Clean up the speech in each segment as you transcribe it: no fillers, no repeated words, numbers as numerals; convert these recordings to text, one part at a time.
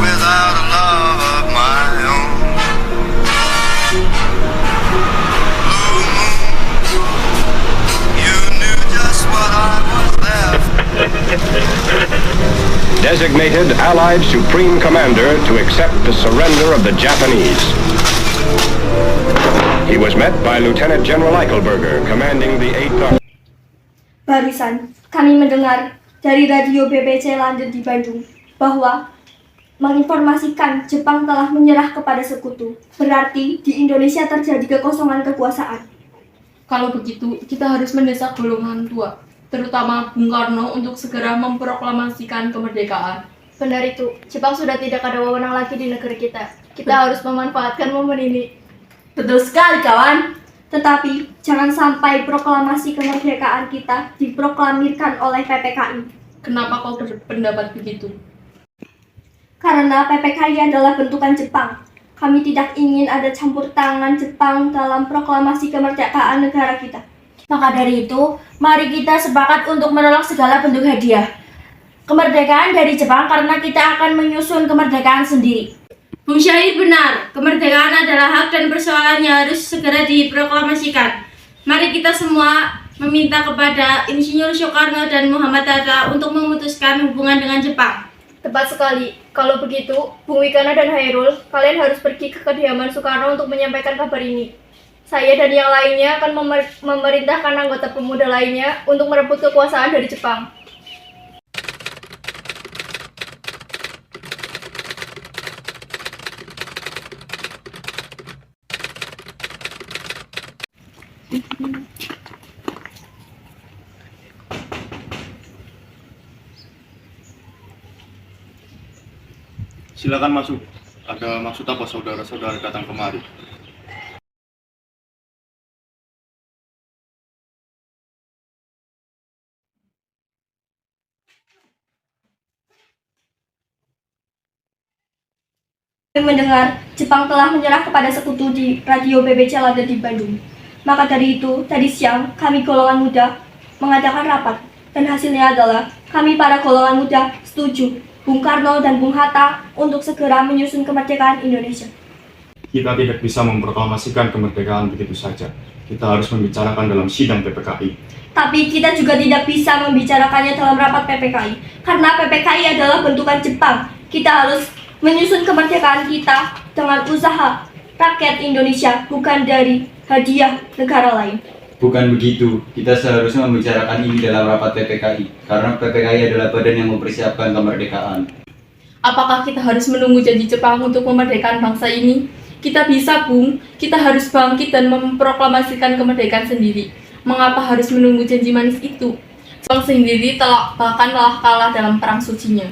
without a love of my own. Blue moon, you knew just what I was there for. Designated Allied Supreme Commander to accept the surrender of the Japanese. He was met by Lieutenant General Eichelberger, commanding the 8th Army. Barusan, kami mendengar dari radio BBC London di Bandung bahwa menginformasikan Jepang telah menyerah kepada sekutu. Berarti di Indonesia terjadi kekosongan kekuasaan. Kalau begitu, kita harus mendesak golongan tua, terutama Bung Karno untuk segera memproklamasikan kemerdekaan. Benar itu, Jepang sudah tidak ada wewenang lagi di negeri kita. Kita harus memanfaatkan momen ini. Betul sekali, kawan. Tetapi, jangan sampai proklamasi kemerdekaan kita diproklamirkan oleh PPKI. Kenapa kau berpendapat begitu? Karena PPKI adalah bentukan Jepang. Kami tidak ingin ada campur tangan Jepang dalam proklamasi kemerdekaan negara kita. Maka dari itu, mari kita sepakat untuk menolak segala bentuk hadiah kemerdekaan dari Jepang karena kita akan menyusun kemerdekaan sendiri. Bung Syahid benar, kemerdekaan adalah hak dan persoalannya harus segera diproklamasikan. Mari kita semua meminta kepada Insinyur Soekarno dan Muhammad Hatta untuk memutuskan hubungan dengan Jepang. Tepat sekali. Kalau begitu, Bung Wikana dan Hairul, kalian harus pergi ke kediaman Soekarno untuk menyampaikan kabar ini. Saya dan yang lainnya akan memerintahkan anggota pemuda lainnya untuk merebut kekuasaan dari Jepang. Silakan masuk. Ada maksud apa saudara-saudara datang kemari? Kami mendengar Jepang telah menyerah kepada sekutu di radio BBC London di Bandung. Maka dari itu, tadi siang kami golongan muda mengadakan rapat. Dan hasilnya adalah kami para golongan muda setuju Bung Karno dan Bung Hatta untuk segera menyusun kemerdekaan Indonesia. Kita tidak bisa memproklamasikan kemerdekaan begitu saja. Kita harus membicarakan dalam sidang PPKI. Tapi kita juga tidak bisa membicarakannya dalam rapat PPKI. Karena PPKI adalah bentukan Jepang. Kita harus menyusun kemerdekaan kita dengan usaha rakyat Indonesia, bukan dari hadiah negara lain. Bukan begitu, kita seharusnya membicarakan ini dalam rapat PPKI, karena PPKI adalah badan yang mempersiapkan kemerdekaan. Apakah kita harus menunggu janji Jepang untuk memerdekakan bangsa ini? Kita bisa, Bung. Kita harus bangkit dan memproklamasikan kemerdekaan sendiri. Mengapa harus menunggu janji manis itu? Jepang sendiri bahkan telah kalah dalam perang sucinya.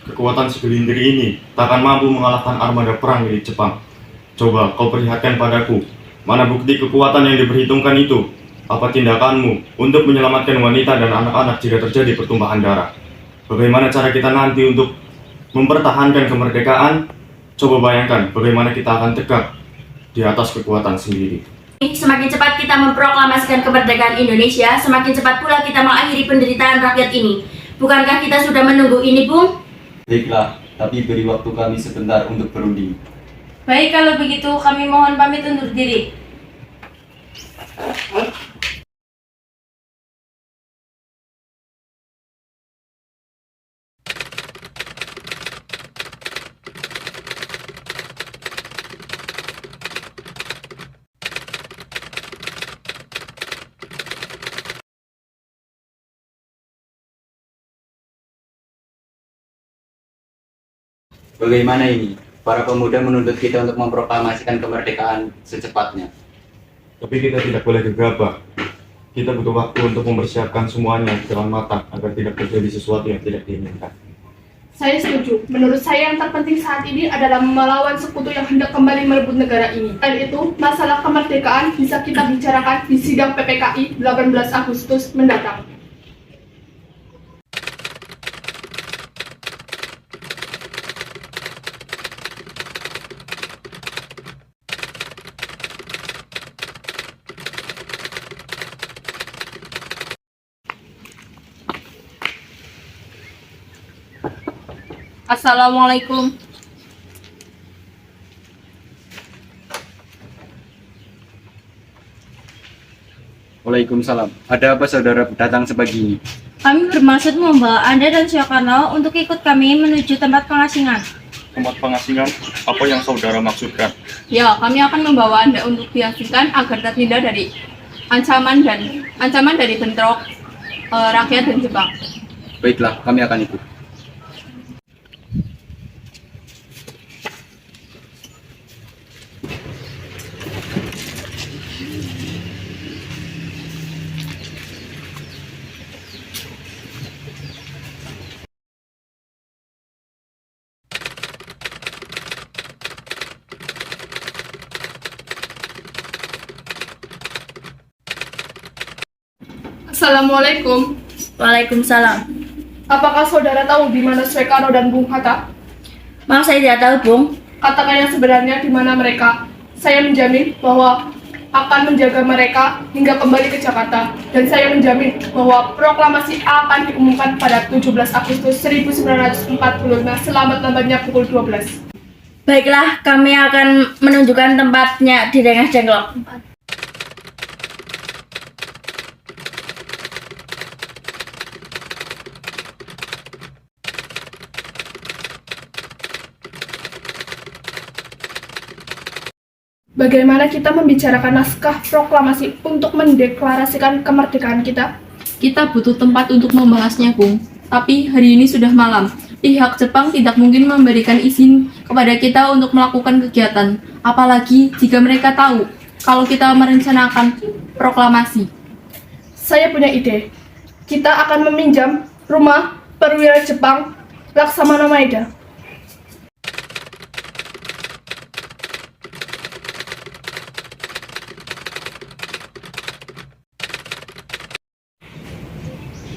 Kekuatan segelintir ini takkan mampu mengalahkan armada perang milik Jepang. Coba kau perlihatkan padaku, mana bukti kekuatan yang diperhitungkan itu? Apa tindakanmu untuk menyelamatkan wanita dan anak-anak jika terjadi pertumpahan darah? Bagaimana cara kita nanti untuk mempertahankan kemerdekaan? Coba bayangkan bagaimana kita akan tegak di atas kekuatan sendiri. Semakin cepat kita memproklamasikan kemerdekaan Indonesia, semakin cepat pula kita mengakhiri penderitaan rakyat ini. Bukankah kita sudah menunggu ini, Bung? Baiklah, tapi beri waktu kami sebentar untuk berunding. Baik, kalau begitu kami mohon pamit undur diri. Bagaimana ini? Para pemuda menuntut kita untuk memproklamasikan kemerdekaan secepatnya. Tapi kita tidak boleh gegabah. Kita butuh waktu untuk mempersiapkan semuanya dengan matang agar tidak terjadi sesuatu yang tidak diinginkan. Saya setuju. Menurut saya yang terpenting saat ini adalah melawan sekutu yang hendak kembali merebut negara ini. Selain itu, masalah kemerdekaan bisa kita bicarakan di sidang PPKI 18 Agustus mendatang. Assalamualaikum. Waalaikumsalam. Ada apa saudara datang sepagi ini? Kami bermaksud membawa Anda dan Soekarno untuk ikut kami menuju tempat pengasingan. Tempat pengasingan, apa yang saudara maksudkan? Ya, kami akan membawa Anda untuk diasingkan agar terhindar dari ancaman dari bentrok rakyat dan Jepang. Baiklah, kami akan ikut. Assalamualaikum. Waalaikumsalam. Apakah saudara tahu di mana Soekarno dan Bung Hatta? Maaf, saya tidak tahu, Bung. Katakan yang sebenarnya di mana mereka. Saya menjamin bahwa akan menjaga mereka hingga kembali ke Jakarta. Dan saya menjamin bahwa proklamasi akan diumumkan pada 17 Agustus 1945 selambat-lambatnya pukul 12. Baiklah, kami akan menunjukkan tempatnya di Rengas Dengklok. Bagaimana kita membicarakan naskah proklamasi untuk mendeklarasikan kemerdekaan kita? Kita butuh tempat untuk membahasnya, Bung. Tapi hari ini sudah malam. Pihak Jepang tidak mungkin memberikan izin kepada kita untuk melakukan kegiatan. Apalagi jika mereka tahu kalau kita merencanakan proklamasi. Saya punya ide. Kita akan meminjam rumah perwira Jepang Laksamana Maeda.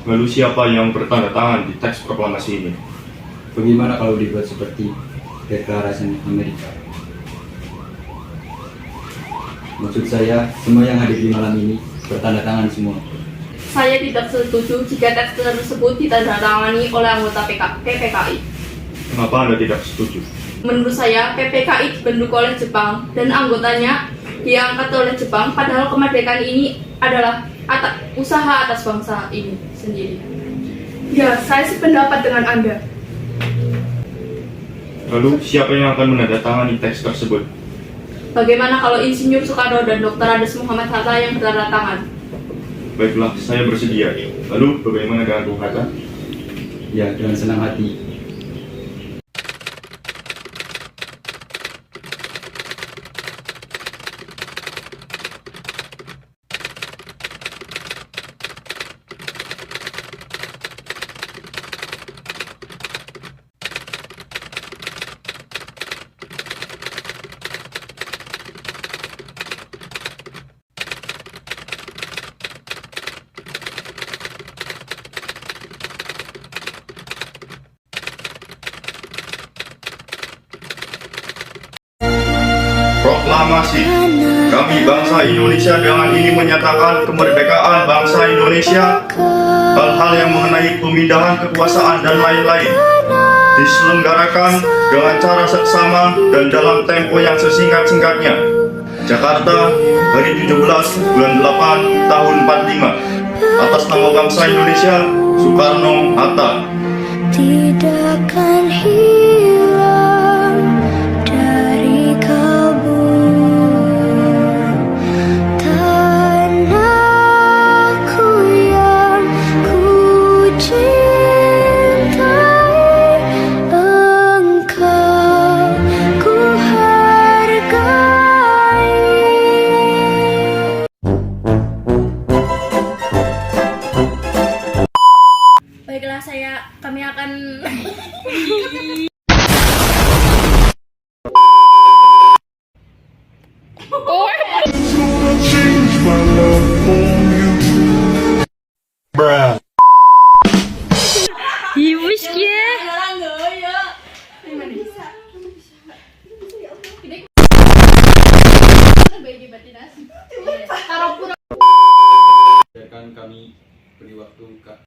Lalu siapa yang bertanda tangan di teks proklamasi ini? Bagaimana kalau dibuat seperti deklarasi Amerika? Maksud saya, semua yang hadir di malam ini bertanda tangan semua. Saya tidak setuju jika teks tersebut ditandatangani oleh anggota PPKI. Kenapa Anda tidak setuju? Menurut saya, PPKI dibentuk oleh Jepang dan anggotanya diangkat oleh Jepang, padahal kemerdekaan ini adalah usaha atas bangsa ini sendiri. Ya, saya sependapat dengan Anda. Lalu siapa yang akan menandatangani teks tersebut? Bagaimana kalau Insinyur Soekarno dan Dr. Andes Muhammad Hatta yang bertanda tangan? Baiklah, saya bersedia. Lalu bagaimana dengan Bung Hatta? Ya, dengan senang hati. Proklamasi. Kami bangsa Indonesia dengan ini menyatakan kemerdekaan bangsa Indonesia. Hal-hal yang mengenai pemindahan kekuasaan dan lain-lain diselenggarakan dengan cara seksama dan dalam tempo yang sesingkat-singkatnya. Jakarta, hari 17 bulan 8 tahun 45. Atas nama bangsa Indonesia, Soekarno-Hatta. Tidakkan hilang dari kalbu tanahku yang ku cintai, engkau ku hargai. Baiklah, kami akan Biarkan kami beri waktu, Kak.